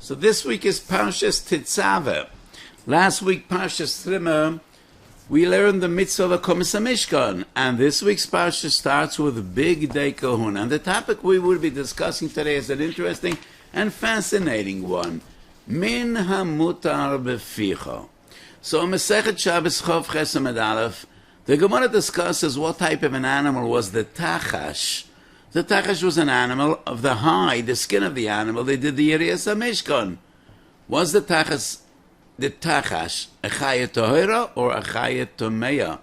So this week is Parshas Tetzaveh. Last week, Parshas Trimah, we learned the mitzvah of Komis Mishkan, and this week's Parsha starts with Big Day Kahuna. And the topic we will be discussing today is an interesting and fascinating one. Min HaMutar B'ficha. So, Masechet Shabbos Chov Ches Amud Aleph, the Gemara discusses what type of an animal was the Tachash. The Tachash was an animal of the hide, the skin of the animal. They did the Yerias HaMishkan. Was the Tachash a Chayet Tohera or a Chayet Tomeya?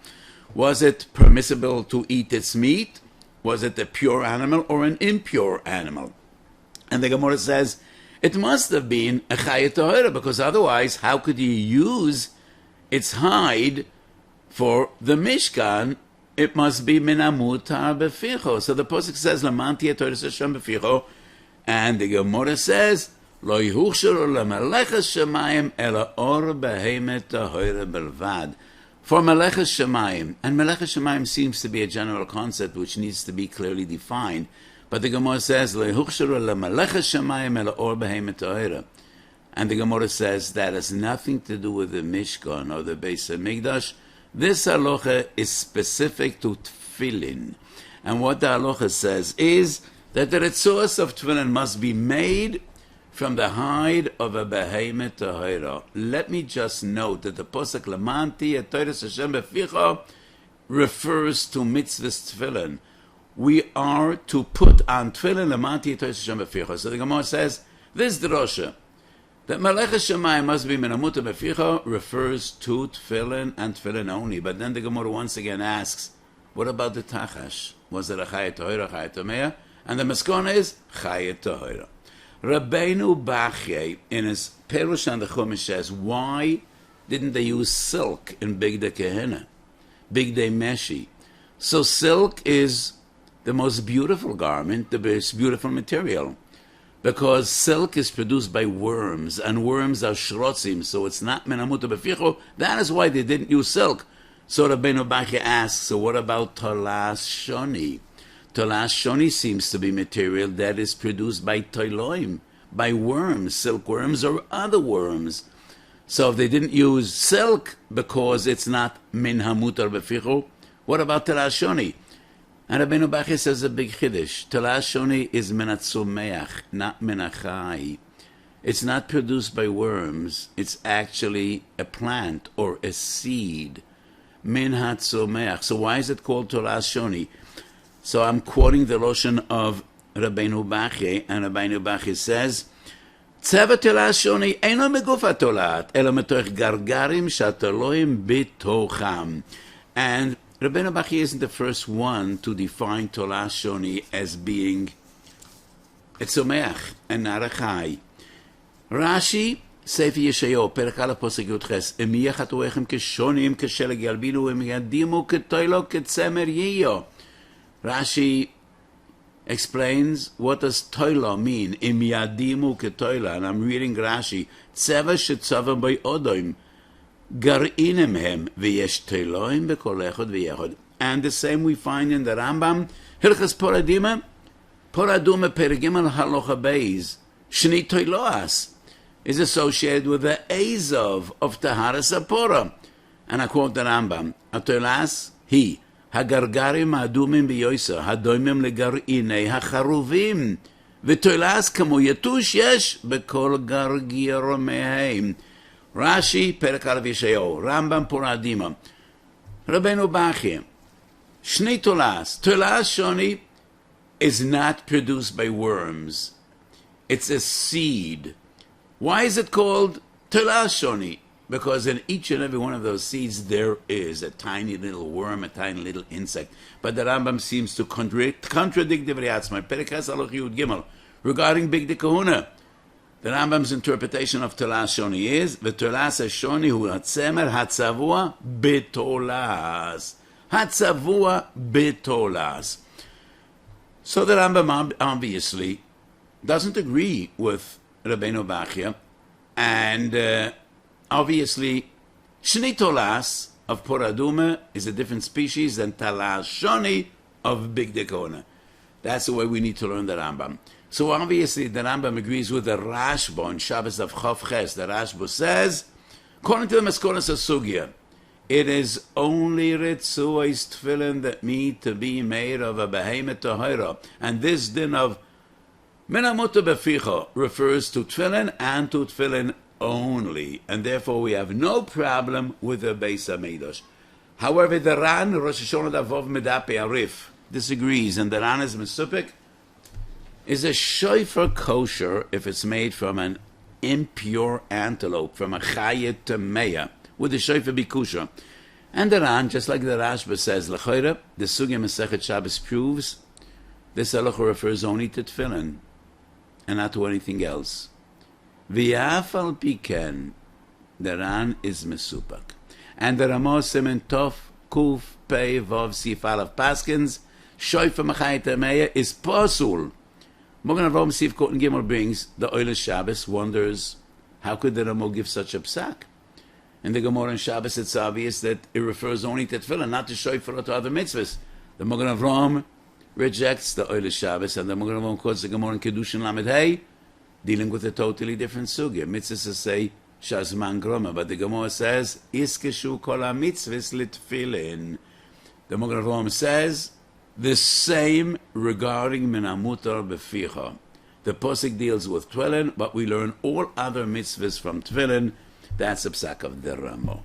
Was it permissible to eat its meat? Was it a pure animal or an impure animal? And the Gemara says, it must have been a Chayet Tohera, because otherwise, how could you use its hide for the Mishkan? It must be Min HaMutar B'ficha. So the Pasuk says, Lamanti Toras Hashem B'ficha, and the Gemara says, Lo Yehuchsharu LeMeleches Shemayim Ela Or Behemet Tohera Belvad. For Meleches Shemayim, and Meleches Shemayim seems to be a general concept which needs to be clearly defined, but the Gemara says, Lo Yehuchsharu LeMeleches Shemayim Ela Or Behemet Tohera. And the Gemara says that has nothing to do with the Mishkan or the Beis HaMikdash. This halacha is specific to tefillin. And what the halacha says is that the ritzuos of tefillin must be made from the hide of a behemoth tahira. Let me just note that the pasuk Lamanti Toras Hashem B'ficha refers to mitzvahs tefillin. We are to put on tefillin Lamanti Toras Hashem B'ficha. So the Gemara says, this drosha, that Meleches Shemayim must be Min HaMutar B'ficha refers to tefillin and tefillin only. But then the Gemara once again asks, what about the Tachash? Was it a Chayet Tohera, Chayet Tomeya? And the Meskona is Chayet Tohera. Rabbeinu B'ficha, in his Perush on the Chumash, says, why didn't they use silk in Big Day Kehena, Big Day Meshi? So silk is the most beautiful garment, the most beautiful material, because silk is produced by worms, and worms are shrotzim, so it's not Min HaMutar B'ficha. That is why they didn't use silk. So Rabbeinu B'ficha asks, so what about Tolas Shoni? Tolas Shoni seems to be material that is produced by toiloim, by worms, silkworms or other worms. So if they didn't use silk because it's not Min HaMutar B'ficha, what about Tolas Shoni? And Rabbeinu B'ficha says a big chiddush. Tolas Shoni is Min HaTzomeach, not Min HaChai. It's not produced by worms. It's actually a plant or a seed. Min HaTzomeach. So why is it called Tolas Shoni? So I'm quoting the Loshen of Rabbeinu B'ficha, and Rabbeinu B'ficha says, Tzeva Tolas Shoni eino megufa tolat, elo metoch gargarim shatoloim bitocham. And Rabbeinu B'ficha isn't the first one to define Tolas Shoni as being a tzomeach and not a chai. Rashi, Sefer Yeshayahu, Perek Aleph Pasuk Yud Ches, Emiyach hatuechem keshonim kesheleg yalbinu emiyadimu ketoilo ketzemer yiyo. Rashi explains, what does toila mean? Emiyadimu ketoila. And I'm reading Rashi. Tzeva shetzava by odoim. Gar'inem hem v'yesh toiloim b'kol echod v'yechod. And the same we find in the Rambam. Hilchas Poradima, Poraduma Perigimel Halocha Beis. Shni toiloas is associated with the Azov of Taharas Apora. And I quote the Rambam. Atoilas, he. הגרגרים האדומים ביוסר, הדוימים לגרעיני החרובים, ותולס כמו יתוש יש בכל גרגיר מהם. רש"י, פרק א' ישעיהו, רמב"ם פורדימה. רבנו B'ficha, שני תולס. תולס Shoni is not produced by worms. It's a seed. Why is it called Tolaz Shoni? Because in each and every one of those seeds there is a tiny little worm, a tiny little insect. But the Rambam seems to contradict Divrei Atzmai. Perek Ches Halach Yud Gimel, regarding Big Day Kahuna. The Rambam's interpretation of Tolas Shoni is, V'Tolas Shoni hu hatzemer hatzavua betolas. Hatzavua betolas. So the Rambam obviously doesn't agree with Rabbeinu B'ficha, and obviously, Shni Tolas of Poraduma is a different species than Tolas Shoni of Big Day Kahuna. That's the way we need to learn the Rambam. So obviously the Rambam agrees with the Rashba on Shabbos of Chav Ches. The Rashba says, according to the Maskonas Sugya, it is only Ritzuos Tefillin that need to be made of a behemoth tahira. And this din of HaMutar B'ficha refers to Tefillin and to Tefillin only. And therefore we have no problem with the Beis HaMikdash. However, the Ran, Rosh Hashanah Davov Medape Arif, disagrees, and the Ran is Mesupik. Is a shofar kosher if it's made from an impure antelope, from a chayet tameya? Would the shofar be kosher? And the Ran, just like the Rashba says, l'chayra, the Sugya Masechet Shabbos proves this halacha refers only to tefillin and not to anything else. V'yafal piken, the Ran is mesupak, and the Ramah Simen Tov Kuf Pei Vav Sifal of Paskins shofar machayet tameya is pasul. Mogen Avraham Sif Koten Gimel brings the Oile Shabbos, wonders how could the Ramo give such a psak? In the Gemara in Shabbos, it's obvious that it refers only to tefillah, not to shofar or to other mitzvahs. The Mogen Avraham rejects the Oile Shabbos, and the Mogen Avraham quotes the Gemara in Kedushin Lamed Hey, dealing with a totally different sugya. Mitzvahs say Shazman Groma, but the Gemara says Iskeshu Kol HaMitzvahs Litfilin. The Mogen Avraham says the same regarding HaMutar B'ficha. The Posik deals with Tefillin, but we learn all other mitzvahs from Tefillin. That's the psak of the Ramo.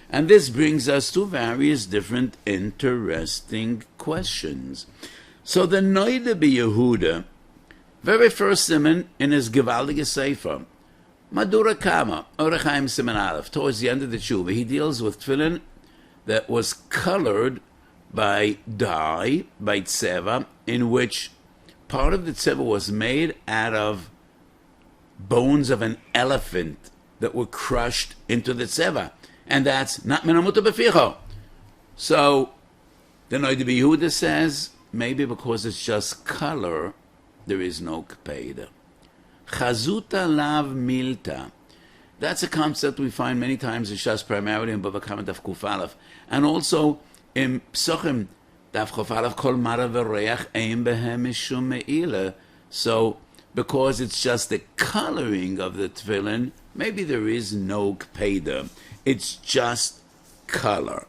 And this brings us to various different interesting questions. So the Noida B'Yehuda, very first siman in his Gevaldige Sefer, Madura Kama, Orechaim Siman Aleph, towards the end of the Tshuva, he deals with Tefillin that was colored by dye, by tseva, in which part of the tseva was made out of bones of an elephant that were crushed into the tseva. And that's not HaMutar B'ficha. So, the Noida B'Yehuda says, maybe because it's just color, there is no kpeda. Chazuta lav milta. That's a concept we find many times in Shas, primarily in Bava Kama Daf Kuf Aleph. And also, in Psochim, Daf Chof Aleph, Kol Mara V'Reach Ein Behem Mishum Me'ila. So, because it's just the coloring of the tefillin, maybe there is no kpeda. It's just color.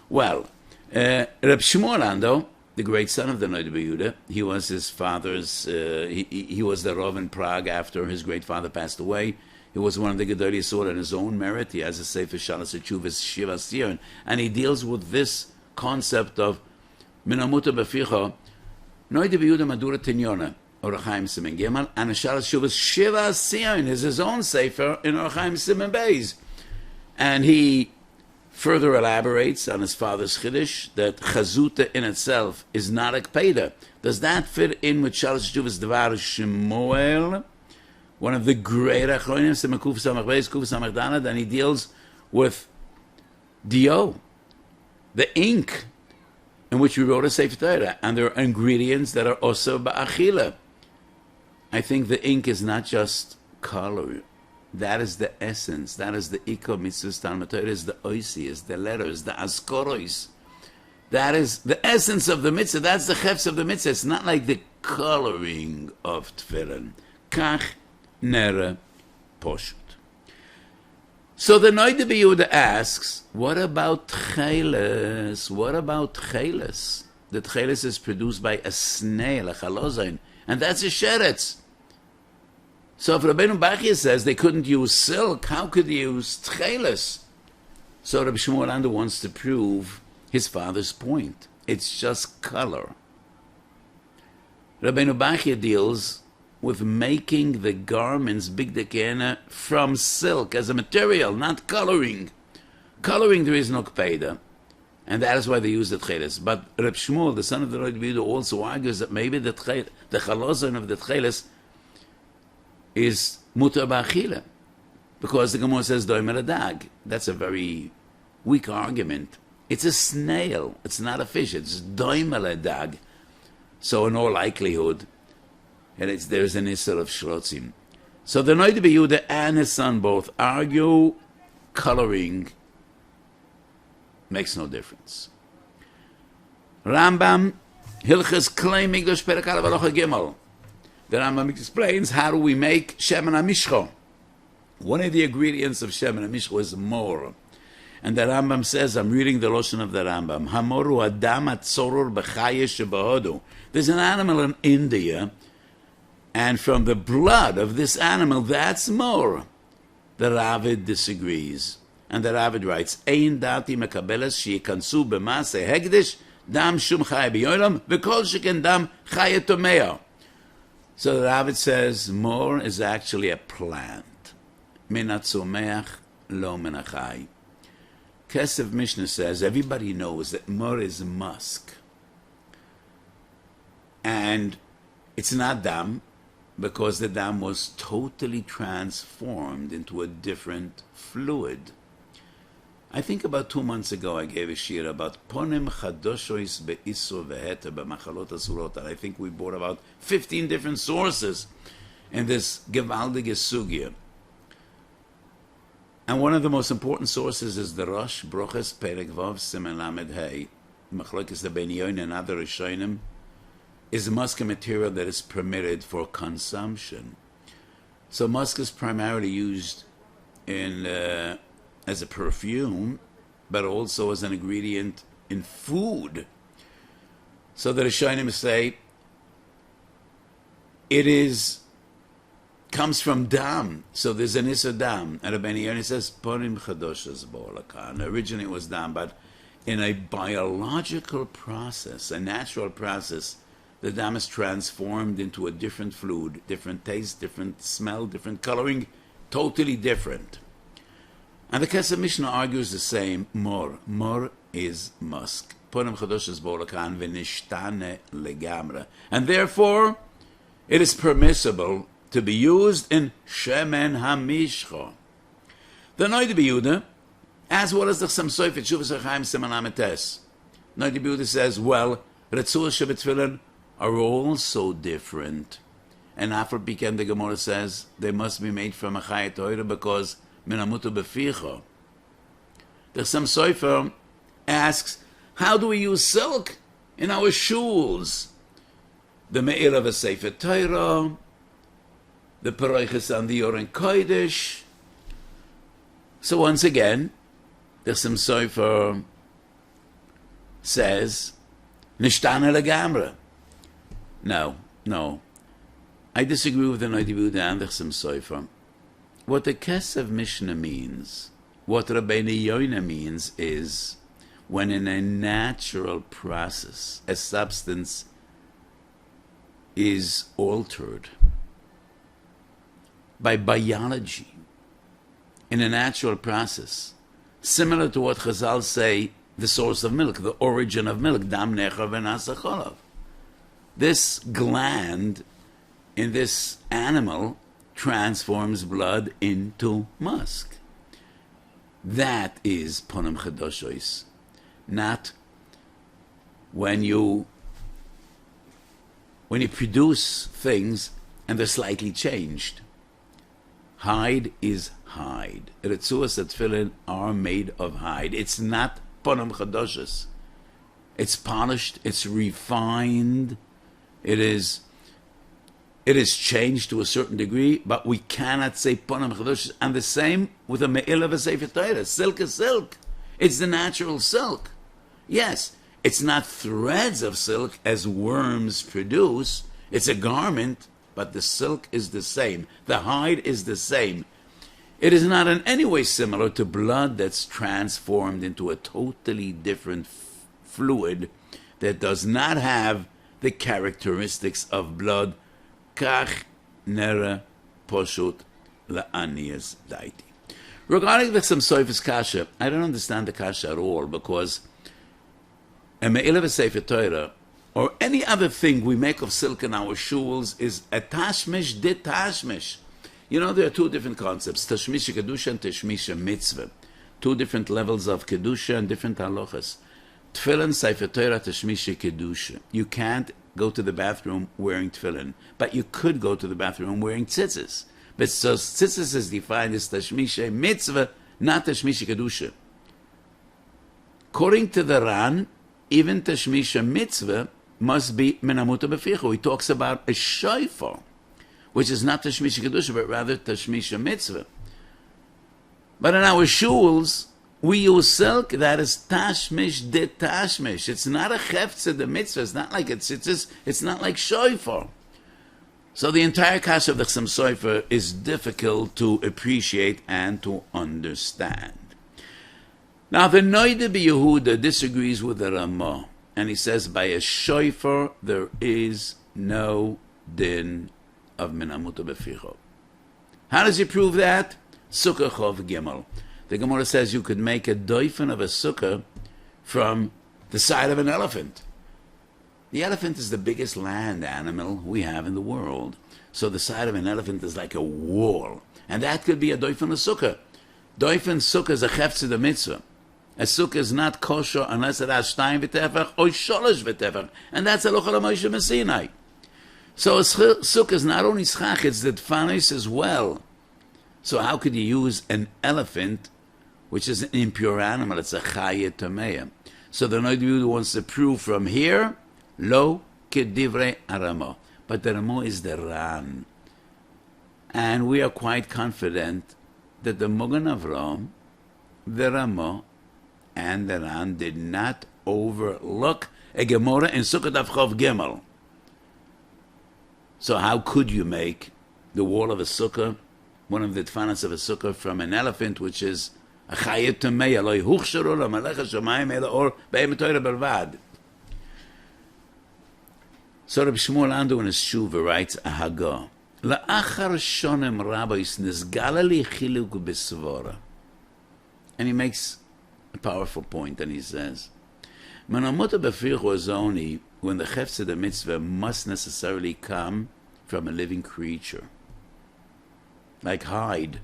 Well, Reb Shmuel Ando, the great son of the Noida B'Yehuda, he was his father's, he was the Rav in Prague after his great father passed away. He was one of the Gedolei Yisrael on his own merit. He has a Sefer Shalas Tshuvas Shiva Sion, and he deals with this concept of HaMutar B'ficha, Noida B'Yehuda Madura Tinyona, Orachaim Simen Gimel, and Shalas Tshuvas Shiva Sion is his own Sefer in Orachaim Simen Beis. And he further elaborates on his father's Chiddush that Chazuta in itself is not a Kpeda. Does that fit in with Shalas Tshuvas Devar Shemuel, one of the great Achronim, Simakuf Samach Beis, Kuf Samach Danad, and he deals with Dio, the ink in which we wrote a Sefer Torah, and there are ingredients that are also ba'achila. I think the ink is not just color. That is the essence. That is the Iko Mitzvah Talmud Torah, is the oisias, the letters, the askorois. That is the essence of the mitzvah. That's the chefs of the mitzvah. It's not like the coloring of tefillin. Kach nere poshut. So the Noida B'Yehuda asks, what about Techeiles? What about Techeiles? The Techeiles is produced by a snail, a Chilazon, and that's a sheretz. So if Rabbeinu Bachya says they couldn't use silk, how could they use Techeiles? So Rabbi Shmuel Ando wants to prove his father's point. It's just color. Rabbeinu Bachya deals with making the garments big dekena from silk as a material, not coloring. Coloring there is no kpeda, and that is why they use the Techeiles. But Reb Shmuel, the son of the Noida B'Yehuda, also argues that maybe the Chilazon of the Techeiles is mutar ba'achila, because the Gemara says doimer adag. That's a very weak argument. It's a snail. It's not a fish. It's doimer adag. So in all likelihood, and there's an issur of shlotzim. So the Noida B'Yehuda and his son both argue coloring makes no difference. Rambam, Hilchas Klei Migdosh Perek Aleph Halacha Gimel. the Rambam explains, how do we make Shemen HaMishcha? One of the ingredients of Shemen HaMishcha is mor. And the Rambam says, I'm reading the Lashon of the Rambam, Hamoru Adam Atzoror B'chaya Shebahodu. There's an animal in India, and from the blood of this animal, that's mor. The Ravid disagrees. And the Ravid writes, Ein dati mekabeles sheyikansu b'maseh hegdish dam shum chaya b'yolam v'kol sheken dam chaya tomea. So the Ravid says, mor is actually a plant. Min hatzomeach lo min hachai. Kesef Mishnah says, everybody knows that mor is musk. And it's not dam, because the dam was totally transformed into a different fluid. I think about 2 months ago I gave a shiur about ponim chadoshois be'isur ve'heter b'machalot asurot. I think we brought about 15 different sources in this gewaldige sugya. And one of the most important sources is the Rosh Broches Perek Vav Siman Lamed Hey. Machlokes the Ben Yoin and other Rishonim is musk a material that is permitted for consumption. So musk is primarily used in as a perfume, but also as an ingredient in food. So the Rishonim say it comes from dam. So there's an issa dam. And Rabbi Yoni says, Ponim chadoshas bo'olakan. Originally it was dam, but in a biological process, a natural process, the dam is transformed into a different fluid, different taste, different smell, different coloring, totally different. And the Kesef Mishnah argues the same. Mor is musk. Ponim chadoshas bo'olakan v'nishtane legamra. And therefore, it is permissible to be used in Shemen HaMishcha. The Noida B'Yehuda, as well as the Chassam Sofer Tshuvas HaChaim Siman Lametes. Noida B'Yehuda says, well, Retzuah Shebetfilin are all so different. And after Piken, the Gemara says, they must be made from a Chayat Torah because HaMutar B'ficha. The Chassam Sofer asks, how do we use silk in our shuls? The Me'ir of a Sefer Torah, the Paroiches on the Yoren Kodesh. So once again, the Chassam Sofer says, Nishtana legamra. No. I disagree with the Noida B'Yehuda and the Chassam Sofer. What the Kesef Mishnah means, what Rabbi Yonah means, is when in a natural process, a substance is altered by biology in a natural process, similar to what Chazal say, the source of milk, the origin of milk, dam necha v'nasa cholav. This gland in this animal transforms blood into musk. That is ponim chadoshois, not when you produce things and they're slightly changed. Hide is hide. Retzuas Tefillin are made of hide. It's not ponim chadoshes. It's polished. It's refined. It is changed to a certain degree, but we cannot say ponim chadoshes. And the same with a me'il of a Sefer Torah. Silk is silk. It's the natural silk. Yes, it's not threads of silk as worms produce. It's a garment, but the silk is the same. The hide is the same. It is not in any way similar to blood that's transformed into a totally different fluid that does not have the characteristics of blood. Kach nera poshut la'aniyas daiti. Regarding the Chassam Sofer's kasha, I don't understand the kasha at all, because a me'il of a Sefer Torah or any other thing we make of silk in our shuls is a tashmish de tashmish. You know, there are two different concepts, tashmish kedusha and tashmish mitzvah. Two different levels of kedusha and different halachas. Tefillin, Sefer Torah, tashmish kedusha. You can't go to the bathroom wearing tefillin, but you could go to the bathroom wearing tzitzis. But so tzitzis is defined as tashmish mitzvah, not tashmish kedusha. According to the Ran, even tashmish mitzvah must be min HaMutar B'ficha. He talks about a shofar. which is not Tashmish Kedusha, but rather Tashmish Mitzvah. But in our shuls, we use silk that is Tashmish de Tashmish. It's not a Chefze de Mitzvah. It's not like it's not like Shofar. So the entire kasha of the Chassam Sofer is difficult to appreciate and to understand. Now the Noida B'Yehuda disagrees with the Ramah, and he says by a shofar there is no din of HaMutar B'ficha. How does he prove that? Sukkah Chov Gimel. The Gemara says you could make a doifen of a sukkah from the side of an elephant. The elephant is the biggest land animal we have in the world. So the side of an elephant is like a wall. And that could be a doifen of sukkah. Doifen sukkah is a chefze de mitzvah. A sukkah is not kosher unless it has shtayim v'tefach or sholosh v'tefach. And that's a lochal Moshe Messinai. So a sukkah is not only schach, it's the tfanis as well. So how could you use an elephant, which is an impure animal? It's a chayet tameya. So the Noida wants to prove from here, lo kedivrei aramo. But the Ramo is the Ran. And we are quite confident that the Mogan Avram, the Ramo, and the Ran did not overlook a Gemara in Sukkot Avchov Gimel. So how could you make the wall of a sukkah, one of the tfanas of a sukkah, from an elephant, which is a chayet tameya, lo yuchsharu la malecha shamayim ela or be'em toira belvad. So Rabbi Shmuel Ando in his Shuva writes a Haggah. La'achar shonem rabbis nizgala li chiluk b'svora. And he makes a powerful point, and he says, HaMutar B'ficha is only when the chefze de mitzvah must necessarily come from a living creature. Like hide.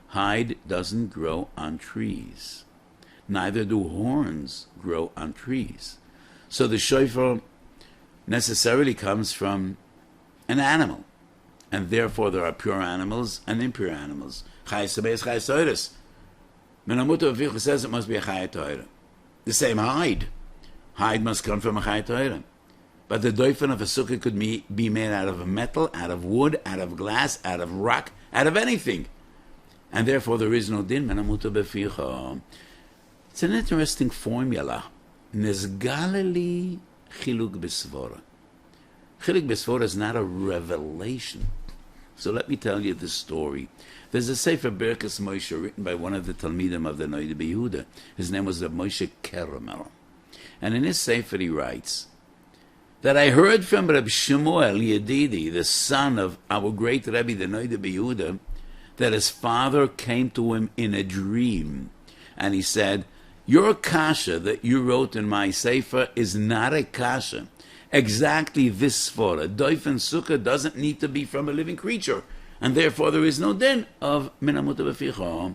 Hide doesn't grow on trees. Neither do horns grow on trees. So the shofar necessarily comes from an animal. And therefore there are pure animals and impure animals. Chayes Sabeis, Chayes Toiris. HaMutar B'ficha says it must be a Chayet Torah. The same hide. Hide must come from a Chayet Torah. But the doifen of a sukkah could be made out of metal, out of wood, out of glass, out of rock, out of anything. And therefore there is no din HaMutar B'ficha. It's an interesting formula. Nizgaleli chiluk b'svora. Chiluk b'svora is not a revelation. So let me tell you this story. There's a Sefer Birkas Moshe written by one of the Talmidim of the Noida B'Yehuda. His name was Rav Moshe Caramel. And in his Sefer he writes that I heard from Reb Shmuel Yedidi, the son of our great Rebbe, the Noida B'Yehuda, that his father came to him in a dream. And he said, your kasha that you wrote in my Sefer is not a kasha. Exactly this svara. Doifen sukkah doesn't need to be from a living creature. And therefore there is no din of HaMutar B'ficha.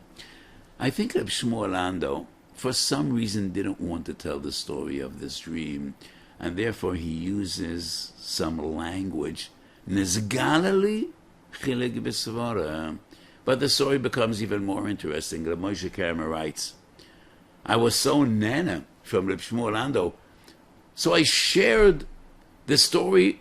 I think Reb Shmuel Ando, for some reason, didn't want to tell the story of this dream. And therefore he uses some language. Nizgalali chilik b'svara. But the story becomes even more interesting. Rav Moshe Caramel writes, I was so nana from Reb Shmuel Ando, so I shared the story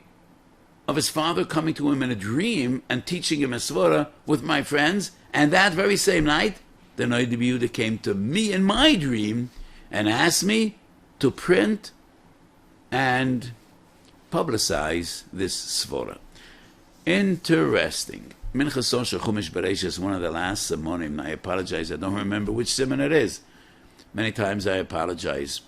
of his father coming to him in a dream and teaching him a svara with my friends, and that very same night, the Noida B'Yehuda came to me in my dream and asked me to print and publicize this svara. Interesting. Minchas Osher Chumash Bereishis is one of the last simonim. I apologize, I don't remember which simon it is. Many times I apologize.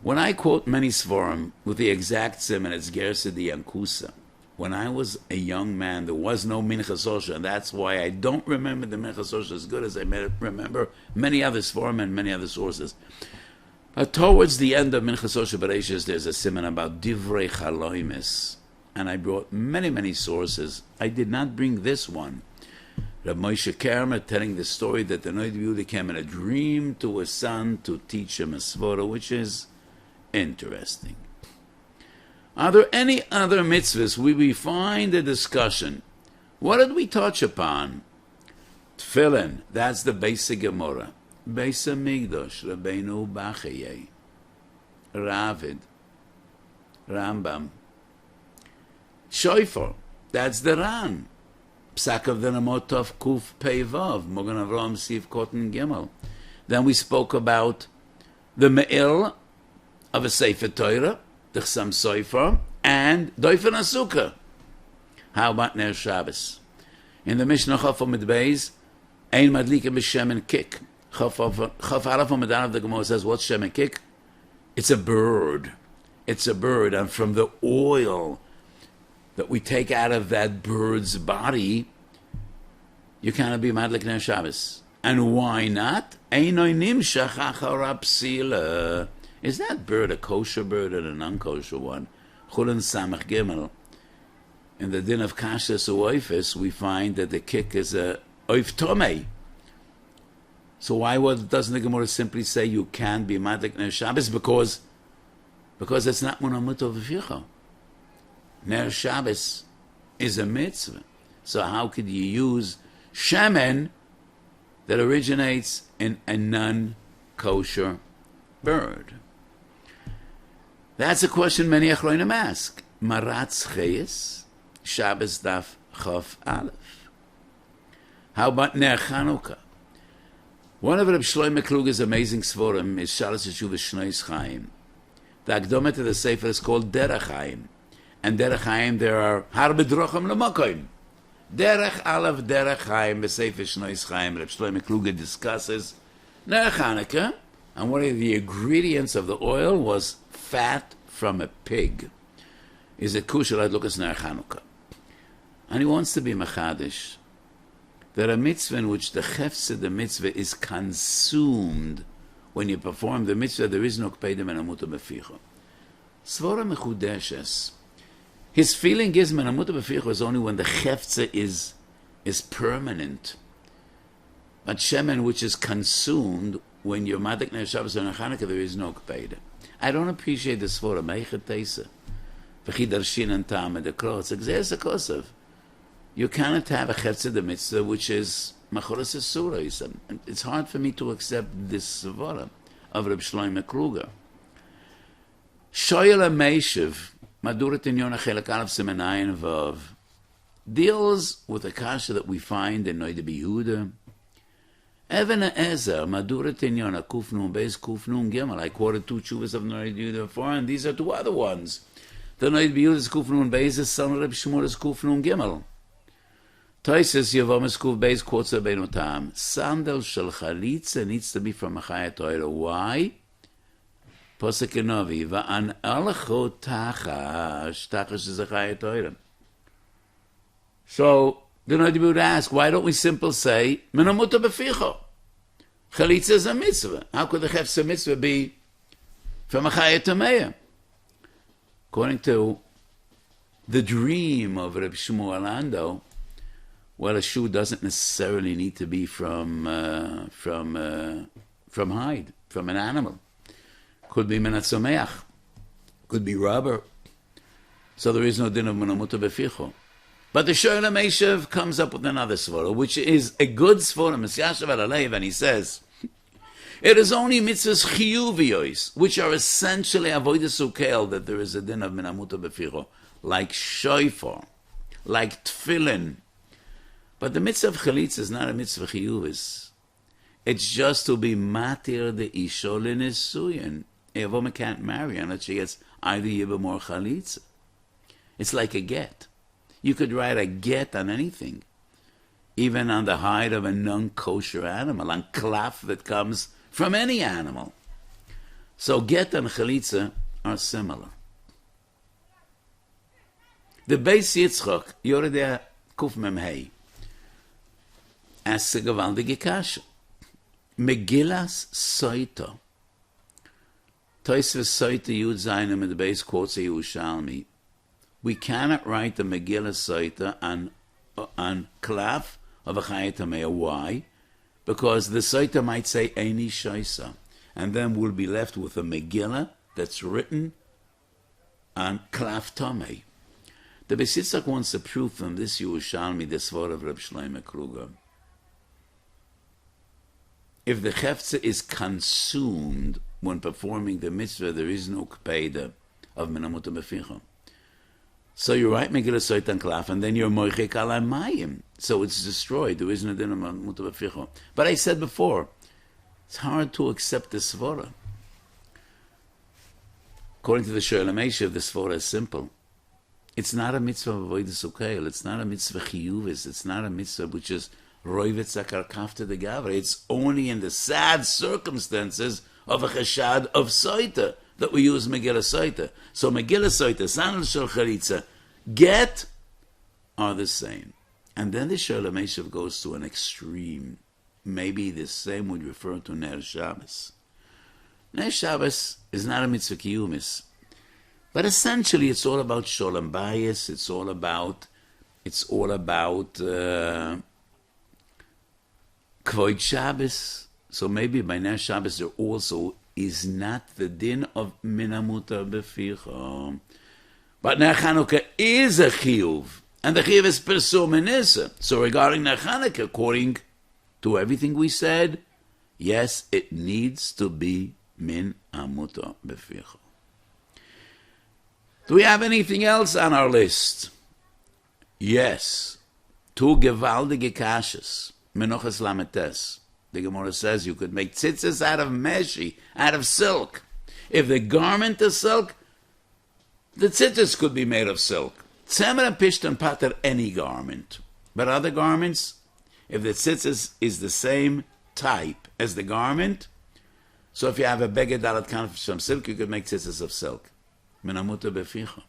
When I quote many svarim with the exact simon, it's Gersa di Yankusa. When I was a young man, there was no Minchas Osher, and that's why I don't remember the Minchas Osher as good as I remember many other svarim and many other sources. But towards the end of Minchas Osher Bereishis, there's a simon about Divrei Chaloimis. And I brought many, many sources. I did not bring this one. Rav Moshe Caramel telling the story that the Noida B'Yehuda came in a dream to his son to teach him a svara, which is interesting. Are there any other mitzvahs where we find a discussion? What did we touch upon? Tefillin, that's the basic Gemara. Beis Hamikdash, Rabbeinu Bachayei, Ravid, Rambam. Shofar, That's the Ran. Psak of the Namotov Kuf Pei Vav, Mogan Avram Siv Kotten Gimel. Then we spoke about the Me'il of a Sefer Torah, the Chsam Soifer, and Doifen Asuka. How about Ner Shabbos? In the Mishnah Chaf Amid Beis, Ein Madlika B'Shem and Kik. Chaf Araf Amid Aleph, the Gemara says, what's Shem and Kik? It's a bird. It's a bird, and from the oil that we take out of that bird's body, you cannot be Madlik Ner Shabbos. And why not? Is that bird a kosher bird or a non-kosher one? Chulin Samach Gimel. In the din of Kashrus Uoifis, we find that the kick is a oif tomei. So why doesn't the Gemara simply say you can't be Madlik Ner Shabbos? Because it's not HaMutar B'ficha. Ner Shabbos is a mitzvah. So how could you use shemen that originates in a non-kosher bird? That's a question many achronim ask. Maratz Chayes, Shabbos Daf Chaf Aleph. How about Ner Chanukah? One of Reb Shlomo Kluger's amazing svarim is Shalos Yeshuv Shnois Chaim. The Akdoma to the Sefer is called Derech Chaim. And Derech Chaim, there are Harbe Drochim L'Makoim. Derech Aleph Derech Chaim, the Sefer Shnois Chaim. Reb Shlomo Kluger discusses Ner Chanukah, and one of the ingredients of the oil was fat from a pig. Is it kosher? I'd look at Ner Chanukah. And he wants to be Machadish. There are mitzvah in which the chefse, the mitzvah, is consumed. When you perform the mitzvah, there is no kpeidim and HaMutar B'ficha. Svara mechudeshes. His feeling is HaMutar B'ficha is only when the chefse is permanent. But shemen, which is consumed, when you're Madlik Ner Shabbos or Ner Chanukah, there is no kpeidim. I don't appreciate the svara. Meichet teisa. V'chidar shin and tam and the kroz. Exes a kosev. You cannot have a chefze the mitzvah which is machoras esuros. It's hard for me to accept this svara of Reb Shlomo Kluger. Shoyel Meishiv, Madurat Inyon Chelek Aleph Siman Ayin Vav, deals with a kasha that we find in Noida B'Yehuda. Even Ezer, Madurat Inyon Kuf Nun Beis Kuf Nun Gimel. I quoted two tshuvas of Noida B'Yehuda before, and these are two other ones. The Noida B'Yehuda is Kuf Nun Beis, the son of Reb Shmuel is Kuf Nun Gimel. Toises Yavom Eskuv Beis quotes Rabbeinu Tam. Sandal shel chalitza needs to be from a Chayat Torah. Why? Posek Novi va'an alcho tachash. Tachash is a Chayat Torah. So the Noida would ask, why don't we simply say Min HaMutar B'ficha? Chalitza is a mitzvah. How could the chefse mitzvah be from a Chayat Torah? According to the dream of Reb Shmuel Ando, well, a shoe doesn't necessarily need to be from hide, from an animal. Could be menatzomeach, could be rubber. So there is no din of HaMutar B'ficha. But the Shoel HaMeishav comes up with another svara, which is a good svara, Misyashav Aleiv, and he says, it is only mitzvahs chiyuviyos, which are essentially avodas ukel, that there is a din of HaMutar B'ficha, like shofar, like tefillin. But the mitzvah of chalitza is not a mitzvah chiyuvis. It's just to be matir the isha l'nesuyin. A woman can't marry unless she gets either yibum or chalitza. It's like a get. You could write a get on anything, even on the hide of a non-kosher animal, on klaf that comes from any animal. So get and chalitza are similar. The Beis Yitzchok, Yoredeh Kuf Mem Hei, asks a gewaltige kasha. Megillas Soita. Tosfos Soita Yud Zayin in the base quotes a Yerushalmi. We cannot write the Megillah Soita on klaf of a Chayat Tamei. Why? Because the Soita might say Eini Shaisa, and then we'll be left with a Megillah that's written on klaf Tamei. The Beis Yitzchak wants a proof from this Yerushalmi, the Svar of Reb Shlomo Kluger. If the chefze is consumed when performing the mitzvah, there is no kpeida of Min HaMutar B'ficha. So you write Megillah Soitan Klaf, and then you're Moichek Alay Mayim. So it's destroyed. There isn't a din of HaMutar B'ficha. But I said before, it's hard to accept the Svara. According to the Shiur the Svara is simple. It's not a mitzvah of avodas ukeil. It's not a mitzvah chiyuvis. It's not a mitzvah which is roivet zakar kafta de gavra. It's only in the sad circumstances of a cheshad of soita that we use Megillah Soita. So Megillah Soita, Sanal Shel Charitza, get are the same. And then the Shiur goes to an extreme. Maybe the same would refer to Ner Shabbos. Ner Shabbos is not a mitzvah kiyumis. But essentially, it's all about Sholem Bayis. It's all about Kvoid Shabbos. So maybe by Ner Shabbos there also is not the din of HaMutar B'ficha. But Ner Chanukah is a chiyuv, and the chiyuv is Persum Menisa. So regarding Ner Chanukah, according to everything we said, yes, it needs to be HaMutar B'ficha. Do we have anything else on our list? Yes. Two gewaltige kashes. Menochas Lametes. The Gemara says you could make tzitzis out of meshi, out of silk. If the garment is silk, the tzitzis could be made of silk. Tzemer and Pishtan pater any garment. But other garments, if the tzitzis is the same type as the garment, so if you have a beged dalat kanf from silk, you could make tzitzis of silk. HaMutar B'ficha.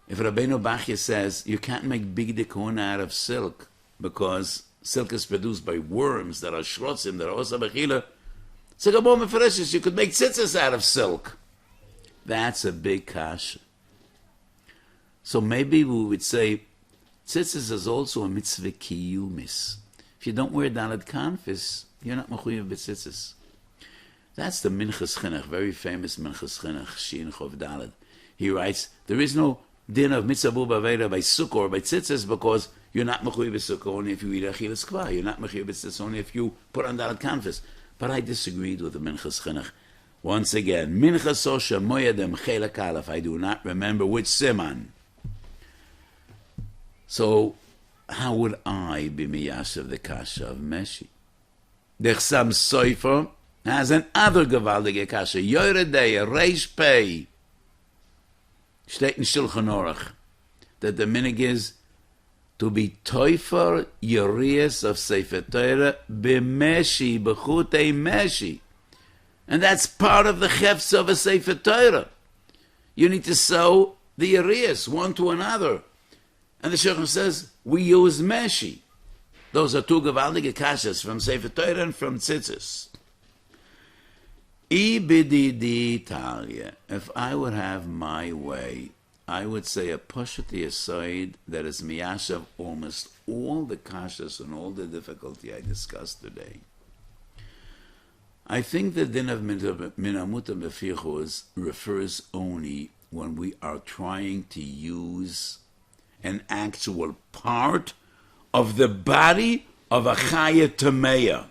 If Rabbeinu Bachya says you can't make big dekona out of silk because silk is produced by worms that are shrotzim, that are osa bechila, so you could make tzitzis out of silk. That's a big kasha. So maybe we would say tzitzis is also a mitzvah kiyumis. If you don't wear dalat kanfis, you're not mechuyev b'tzitzis. That's the Minchas Chinuch, very famous Minchas Chinuch, Shin Chov Daled. He writes, there is no din of mitzvah b'aveda by sukkah or by tzitzis because you're not mechuyev b'sukkah only if you eat achilas kva. You're not mechuyev b'tzitzis only if you put on dalat kanfis. But I disagreed with the Minchas Chinuch. Once again, Minchas Osha Moyadem Chelak Aleph. I do not remember which siman. So, how would I be miyashav the kasha of Meshi? The Chsam Soifer has another gewaltige kasha. Yoredei, Reish Pei. Steht in Shulchan Aruch that the minig is to be toifer yerias of Sefer Torah b'meshi, b'chutei meshi. And that's part of the chefs of a Sefer Torah. You need to sew the yerias one to another. And the Shulchan says, we use meshi. Those are two gewaltige kashas from Sefer Torah and from tzitzis. If I would have my way, I would say a pashati aside that is miyashav almost all the kashas and all the difficulty I discussed today. I think the din of HaMutar B'ficha refers only when we are trying to use an actual part of the body of a chaya tameya.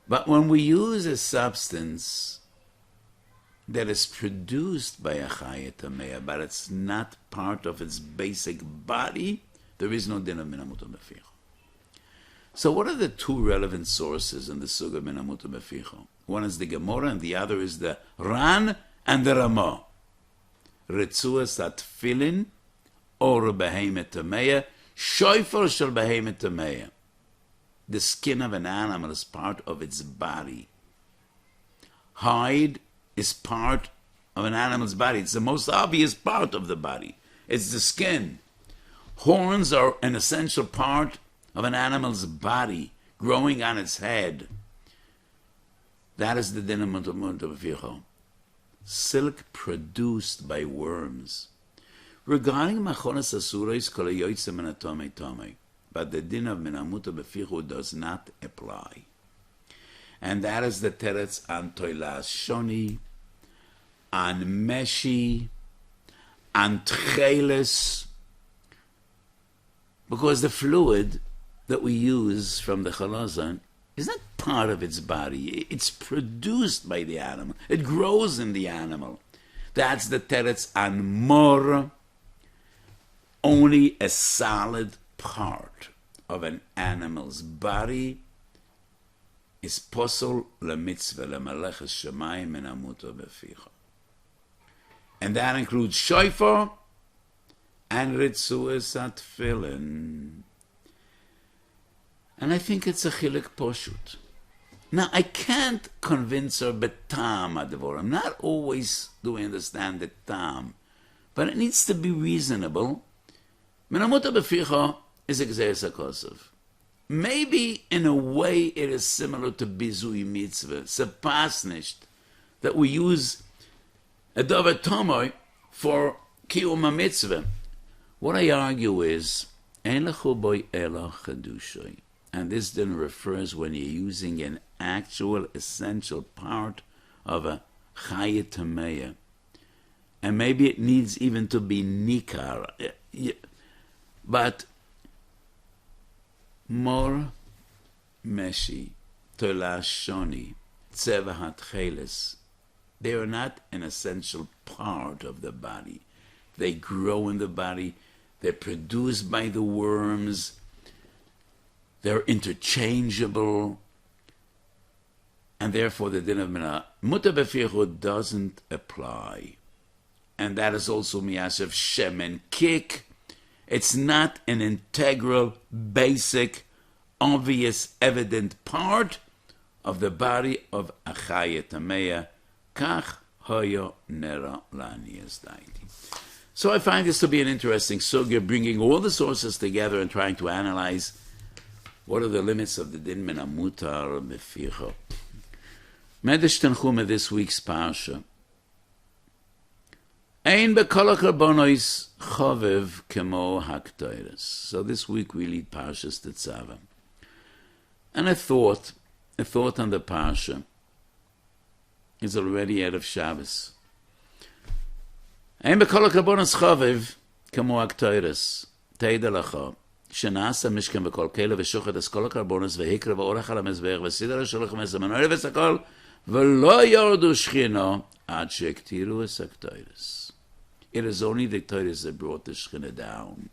But when we use a substance that is produced by a chaya tameya, but it's not part of its basic body, there is no din of HaMutar B'ficha. So what are the two relevant sources in the Sugya of HaMutar B'ficha? One is the Gemara and the other is the Ran and the Ramah. Retzuas atfilin or behemet tameya, shoifer shel behemet tameya. The skin of an animal is part of its body. Hide is part of an animal's body. It's the most obvious part of the body. It's the skin. Horns are an essential part of an animal's body, growing on its head. That is the din of HaMutar B'ficha. Silk produced by worms. Regarding machonas asurais kol hayotzim min hatomei tomei, but the din of HaMutar B'ficha does not apply. And that is the teretz on toilas shoni, on meshi, on Techeiles, because the fluid that we use from the Chilazon is not part of its body. It's produced by the animal. It grows in the animal. That's the teretz on more. Only a solid part of an animal's body is posol lemitzvah lemeleches shemayim and HaMutar B'ficha. And that includes shofar and ritzuas atfilin. And I think it's a chilek poshut. Now, I can't convince her betam advor. Not always do I understand the tam, but it needs to be reasonable. HaMutar B'ficha is exeis hakosov. Maybe in a way it is similar to bizui mitzvah. It's a pasnisht that we use a davar tomoy for kiyum mitzvah. What I argue is, ein lechu boi ela chedushay. And this then refers when you're using an actual essential part of a chayet tameya. And maybe it needs even to be nikar. But mor meshi, tola shoni, tzeva Techeiles, they are not an essential part of the body. They grow in the body. They're produced by the worms. They're interchangeable. And therefore the din of HaMutar B'ficha doesn't apply. And that is also miyashav shem and kik. It's not an integral, basic, obvious, evident part of the body of a chayet tameya. Kach hoyo nera lanias daiti. So I find this to be an interesting sugya, bringing all the sources together and trying to analyze what are the limits of the din min HaMutar B'ficha. Medrash Tanchuma this week's parsha. Ein bekol hakarbonos chovev kemo haktoides. So this week we lead Parshas Tetzaveh. And a thought on the parsha is already out of Shabbos. Ein bekol hakarbonos chovev kemo haktoides. Teida lacha. שנעשה משכן וכל כלא ושוחט את כל הקרבונס והקרא ואורח על המזבח וסידר השולח ומזמנור וסקול ולא יורדו שכינו עד שהקטירו את הקטוירס. It is only the Techeiles that brought the Shekhinah down.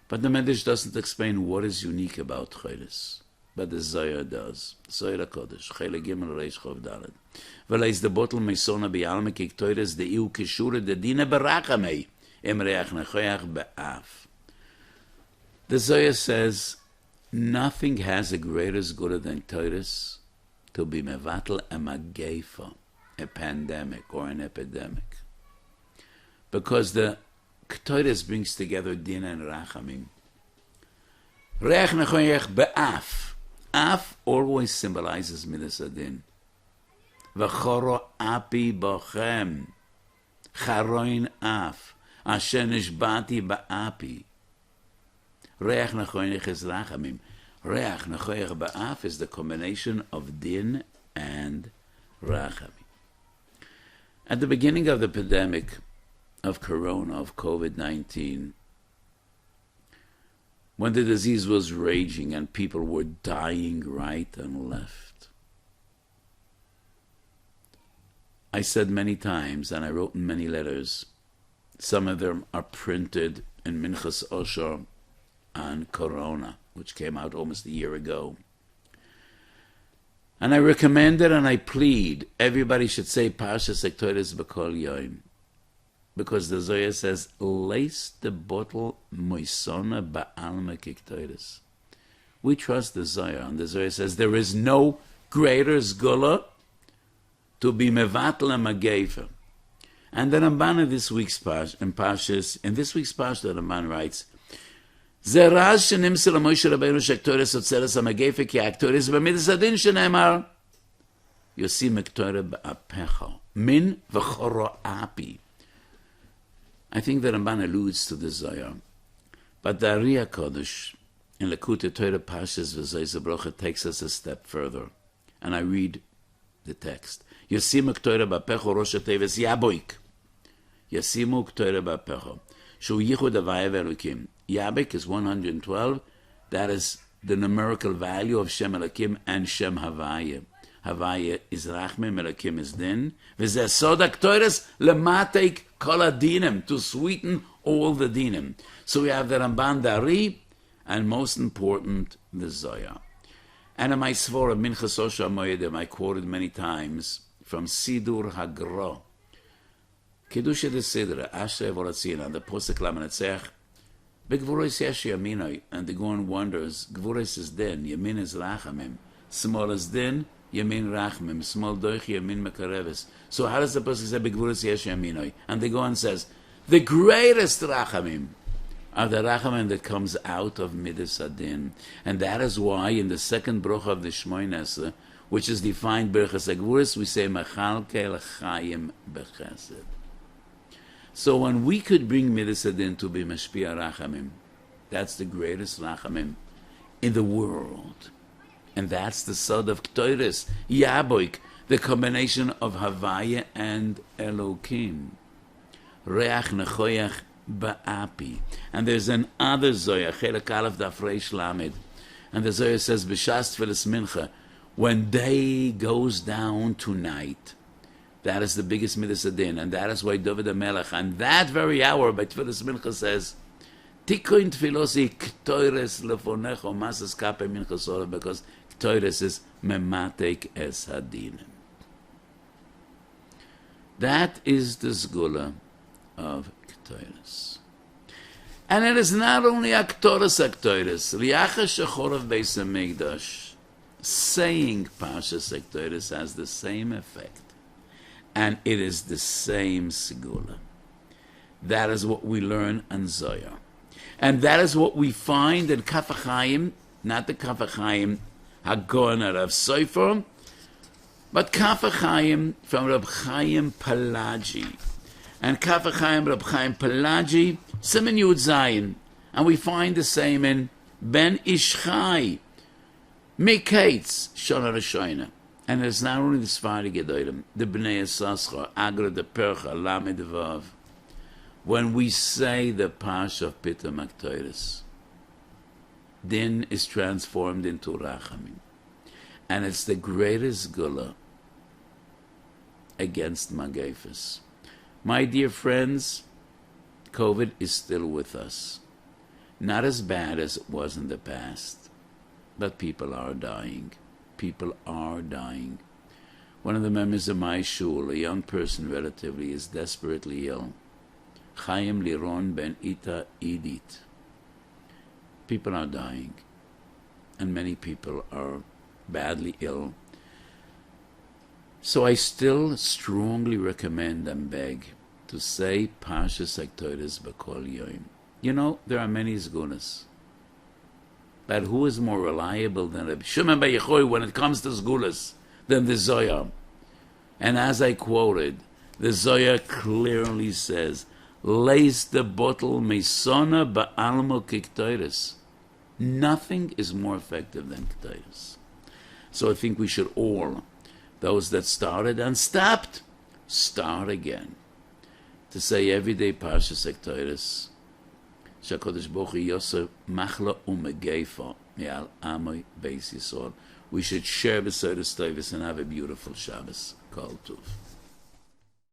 But the Medrash doesn't explain what is unique about Techeiles. But the Zohar does. Zohar HaKodesh, Chele Gimel Reish Chov Daled. V'leis the bottle meisona b'yalme ki Techeiles de iu kishure de dine berachamei em reach nechoyach be'af. The Zohar says, nothing has a greater good than Techeiles to be mevatel a magefa, a pandemic or an epidemic. Because the Techeiles brings together din and rachamim. Reach nechoyach be'af. Af always symbolizes midas adin. V'choro api bochem. Charoin af. Asher nishbati ba'api. Reach nechoyach is rachamim. Reach nechoyach ba'af is the combination of din and rachamim. At the beginning of the pandemic of corona, of COVID-19, when the disease was raging and people were dying right and left, I said many times, and I wrote in many letters, some of them are printed in Minchas Osher on Corona, which came out almost a year ago. And I recommended and I plead, everybody should say Parshas Techeiles B'kol Yom. Because the Zohar says, lace the bottle moisona ba'alma kiktoides. We trust the Zohar, and the Zohar says there is no greater zgula to be mevatel and magefa. And the Ramban in this week's Parshas, the Ramban writes, Zeraz shenimsel Moshe Rabbeinu shektoides otzeres hamagefa ki aktoides b'midas adin shenemar yosim ektoire ba'apecha min v'choro api. I think the Ramban alludes to the Zohar, but the Ari HaKodesh in Lekutei Torah Parshas V'Zayis Brocha takes us a step further, and I read the text. Yasimu k'Torah b'apecho rosh hateves yaboik. Yasimu k'Torah b'apecho. Shu yichud havaya v'elokim. Yabik is 112. That is the numerical value of Shem Elokim and Shem Havaya. Havaya is Rachmim, Elokim is Din. V'zeh Sod HaKtoros lematek kol hadinim, to sweeten all the dinim. So we have the Ramban Dari, and most important, the Zohar. And in my Svora, Minchas Osher HaMoedim, I quoted many times from Sidur HaGro. Kedusha de Sidra, Asher Voratzina, the Posek Lamenetzech, Begvuros Yesh Yaminoi, and the Gorn wonders, Gvuros is Din, Yamin is Rachamim, Small is Din, Yamin Rachmim, Small Doich, Yamin Mekareves. So how does the Posek say, Begvuros Yesh Yaminoi? And the Gorn says, the greatest Rachamim are the Rachamim that comes out of Midas Adin. And that is why in the second Brocha of the Shmoynes, which is defined Berchas Agvuros, we say, Machalke L'chaim B'chesed. So when we could bring Midas Adin to be Mashpia Rachamim, that's the greatest Rachamim in the world. And that's the Sod of Ktoiris, Yaboik, the combination of Havaya and Elokim. Reach Nechoyach Ba'api. And there's another Zoya, Chelek Aleph Daf Reish Lamed. And the Zoya says, B'shas Tfilas Mincha, when day goes down to night, that is the biggest Midas Adin, and that is why David HaMelech, and that very hour by Tfilas Mincha says, Tikoin Tfilosi Ktoires Lefonecho Masas Kape Mincha Sola, because Ktoires is Mematek Es Hadin. That is the Sgula of Ktoires. And it is not only Aktoris, Riacha Shechor of Beis HaMikdash, saying Parshas Ktoires has the same effect. And it is the same Segula. That is what we learn in Zohar. And that is what we find in Kaf HaChaim, not the Kaf HaChaim HaGoren Rav Sofer, but Kaf HaChaim from Reb Chaim Palagi. And Kaf HaChaim Reb Chaim Palagi, Siman Yud Zayin. And we find the same in Ben Ishchai, Miketz, Shona Rishoina. And it's not only the Sfari Gedolim, the Bnei Yisachar, Agra de Percha, Lamed Vav. When we say the Pash of Pitam Aktoiris, Din is transformed into Rachamim. And it's the greatest Gula against Magefis. My dear friends, COVID is still with us. Not as bad as it was in the past, but people are dying. People are dying. One of the members of my shul, a young person relatively, is desperately ill. Chaim Liron ben Ita Idit. People are dying. And many people are badly ill. So I still strongly recommend and beg to say Parshas Aktoiris B'Kol Yoim. You know, there are many Zgunas. But who is more reliable than Rabbi Shimon Bar Yochai when it comes to Zgulas than the Zohar? And as I quoted, the Zohar clearly says, Leis the bottle meisona ba'almo k'ktoiris. Nothing is more effective than ktoiris. So I think we should all, those that started and stopped, start again. To say everyday Parshas Ktoiris, Shakadosh Baruch Hu Yosef Machla Umegefa Me'al Amoy Beis Yisrael. We should share B'Sodas Tovis and have a beautiful Shabbos. Kol Tov.